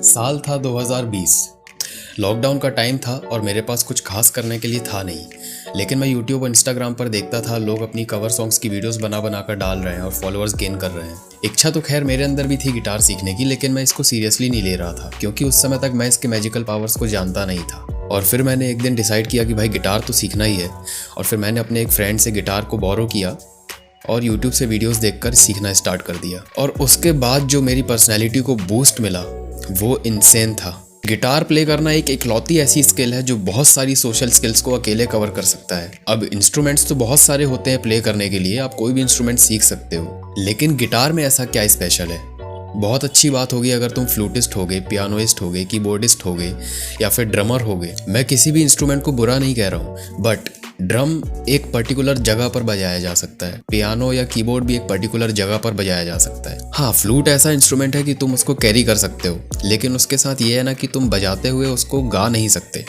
साल था 2020। लॉकडाउन का टाइम था और मेरे पास कुछ खास करने के लिए था नहीं, लेकिन मैं यूट्यूब और इंस्टाग्राम पर देखता था लोग अपनी कवर सॉन्ग्स की वीडियोस बना बना कर डाल रहे हैं और फॉलोअर्स गेन कर रहे हैं। इच्छा तो खैर मेरे अंदर भी थी गिटार सीखने की, लेकिन मैं इसको सीरियसली नहीं ले रहा था क्योंकि उस समय तक मैं इसके मैजिकल पावर्स को जानता नहीं था। और फिर मैंने एक दिन डिसाइड किया कि भाई गिटार तो सीखना ही है, और फिर मैंने अपने एक फ्रेंड से गिटार को बोरो किया और यूट्यूब से वीडियोस देखकर सीखना स्टार्ट कर दिया। और उसके बाद जो मेरी पर्सनैलिटी को बूस्ट मिला वो इनसेन था। गिटार प्ले करना एक इकलौती ऐसी स्किल है जो बहुत सारी सोशल स्किल्स को अकेले कवर कर सकता है। अब इंस्ट्रूमेंट्स तो बहुत सारे होते हैं प्ले करने के लिए, आप कोई भी इंस्ट्रूमेंट सीख सकते हो, लेकिन गिटार में ऐसा क्या स्पेशल है? बहुत अच्छी बात होगी अगर तुम फ्लूटिस्ट हो गए, पियानोइस्ट हो गए, कीबोर्डिस्ट हो गए या फिर ड्रमर हो गए। मैं किसी भी इंस्ट्रूमेंट को बुरा नहीं कह रहा हूँ, बट ड्रम एक पर्टिकुलर जगह पर बजाया जा सकता है, पियानो या कीबोर्ड भी एक पर्टिकुलर जगह पर बजाया जा सकता है। हाँ, फ्लूट ऐसा इंस्ट्रूमेंट है कि तुम उसको कैरी कर सकते हो, लेकिन उसके साथ ये है ना कि तुम बजाते हुए उसको गा नहीं सकते।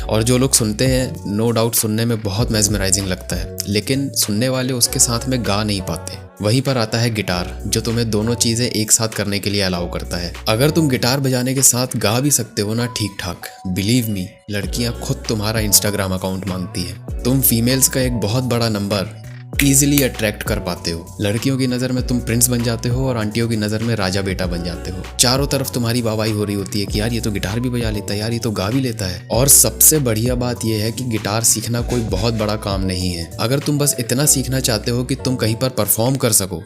और जो लोग सुनते हैं, नो डाउट सुनने में बहुत मेस्मराइजिंग लगता है, लेकिन सुनने वाले उसके साथ में गा नहीं पाते। वहीं पर आता है गिटार, जो तुम्हें दोनों चीजें एक साथ करने के लिए अलाउ करता है। अगर तुम गिटार बजाने के साथ गा भी सकते हो ना ठीक ठाक, बिलीव मी, लड़कियां खुद तुम्हारा इंस्टाग्राम अकाउंट मांगती है। तुम फीमेल्स का एक बहुत बड़ा नंबर इजीली अट्रैक्ट कर पाते हो। लड़कियों की नज़र में तुम प्रिंस बन जाते हो और आंटियों की नज़र में राजा बेटा बन जाते हो। चारों तरफ तुम्हारी वाहवाही हो रही होती है कि यार ये तो गिटार भी बजा लेता है, यार ये तो गा भी लेता है। और सबसे बढ़िया बात यह है कि गिटार सीखना कोई बहुत बड़ा काम नहीं है। अगर तुम बस इतना सीखना चाहते हो कि तुम कहीं पर परफॉर्म कर सको,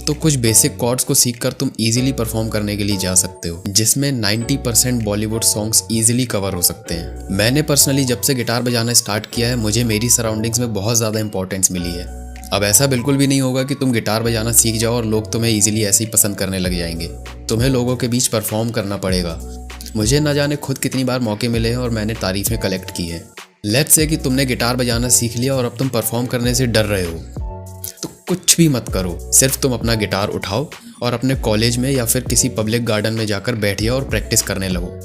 तो कुछ बेसिक कॉर्ड्स को सीखकर तुम इजीली परफॉर्म करने के लिए जा सकते हो, जिसमें 90% बॉलीवुड सॉन्ग्स इजीली कवर हो सकते हैं। मैंने पर्सनली जब से गिटार बजाना स्टार्ट किया है, मुझे मेरी सराउंडिंग्स में बहुत ज़्यादा इंपॉर्टेंस मिली है। अब ऐसा बिल्कुल भी नहीं होगा कि तुम गिटार बजाना सीख जाओ और लोग तुम्हें इजीली ऐसे ही पसंद करने लग जाएंगे। तुम्हें लोगों के बीच परफॉर्म करना पड़ेगा। मुझे न जाने खुद कितनी बार मौके मिले हैं और मैंने तारीफें कलेक्ट की हैं। लेट्स से कि तुमने गिटार बजाना सीख लिया और अब तुम परफॉर्म करने से डर रहे हो, तो कुछ भी मत करो। सिर्फ तुम अपना गिटार उठाओ और अपने कॉलेज में या फिर किसी पब्लिक गार्डन में जाकर बैठिए और प्रैक्टिस करने लगो।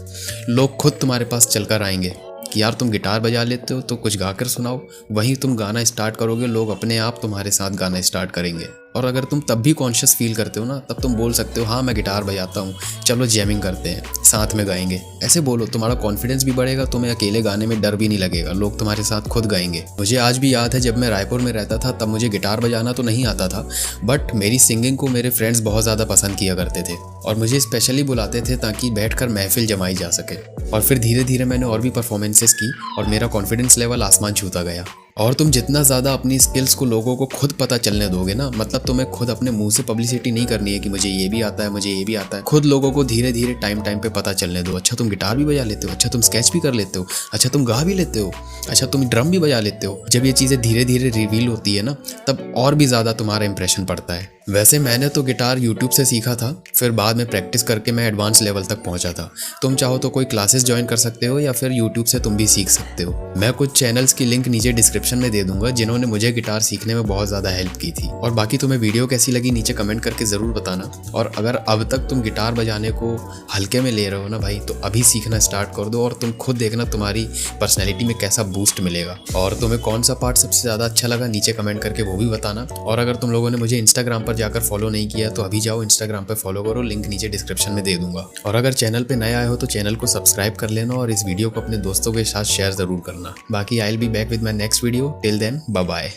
लोग खुद तुम्हारे पास चलकर आएंगे कि यार तुम गिटार बजा लेते हो तो कुछ गाकर सुनाओ। वहीं तुम गाना स्टार्ट करोगे, लोग अपने आप तुम्हारे साथ गाना स्टार्ट करेंगे। और अगर तुम तब भी कॉन्शियस फील करते हो ना, तब तुम बोल सकते हो हाँ मैं गिटार बजाता हूँ, चलो जैमिंग करते हैं, साथ में गाएंगे। ऐसे बोलो, तुम्हारा कॉन्फिडेंस भी बढ़ेगा, तुम्हें अकेले गाने में डर भी नहीं लगेगा, लोग तुम्हारे साथ खुद गाएंगे। मुझे आज भी याद है जब मैं रायपुर में रहता था, तब मुझे गिटार बजाना तो नहीं आता था, बट मेरी सिंगिंग को मेरे फ्रेंड्स बहुत ज़्यादा पसंद किया करते थे और मुझे स्पेशली बुलाते थे ताकि बैठकर महफिल जमाई जा सके। और फिर धीरे धीरे मैंने और भी परफॉर्मेंसेस की और मेरा कॉन्फिडेंस लेवल आसमान छूता गया। और तुम जितना ज़्यादा अपनी स्किल्स को लोगों को खुद पता चलने दोगे ना, मतलब तुम्हें खुद अपने मुंह से पब्लिसिटी नहीं करनी है कि मुझे ये भी आता है, मुझे ये भी आता है। खुद लोगों को धीरे धीरे टाइम पे पता चलने दो। अच्छा तुम गिटार भी बजा लेते हो, अच्छा तुम स्केच भी कर लेते हो, अच्छा तुम गा भी लेते हो, अच्छा तुम ड्रम भी बजा लेते हो। जब ये चीज़ें धीरे धीरे रिवील होती है ना, तब और भी ज़्यादा तुम्हारा इंप्रेशन पड़ता है। वैसे मैंने तो गिटार यूट्यूब से सीखा था, फिर बाद में प्रैक्टिस करके मैं एडवांस लेवल तक पहुंचा था। तुम चाहो तो कोई क्लासेस ज्वाइन कर सकते हो या फिर यूट्यूब से तुम भी सीख सकते हो। मैं कुछ चैनल्स की लिंक नीचे डिस्क्रिप्शन में दे दूंगा जिन्होंने मुझे गिटार सीखने में बहुत ज़्यादा हेल्प की थी। और बाकी तुम्हें वीडियो कैसी लगी नीचे कमेंट करके ज़रूर बताना। और अगर अब तक तुम गिटार बजाने को हल्के में ले रहे हो ना भाई, तो अभी सीखना स्टार्ट कर दो और तुम खुद देखना तुम्हारी पर्सनैलिटी में कैसा बूस्ट मिलेगा। और तुम्हें कौन सा पार्ट सबसे ज़्यादा अच्छा लगा नीचे कमेंट करके वो भी बताना। और अगर तुम लोगों ने मुझे इंस्टाग्राम पर जाकर फॉलो नहीं किया तो अभी जाओ इंस्टाग्राम पे फॉलो करो, लिंक नीचे डिस्क्रिप्शन में दे दूंगा। और अगर चैनल पे नए आए हो तो चैनल को सब्सक्राइब कर लेना और इस वीडियो को अपने दोस्तों के साथ शेयर जरूर करना। बाकी I will be back with my next video. Till then bye bye.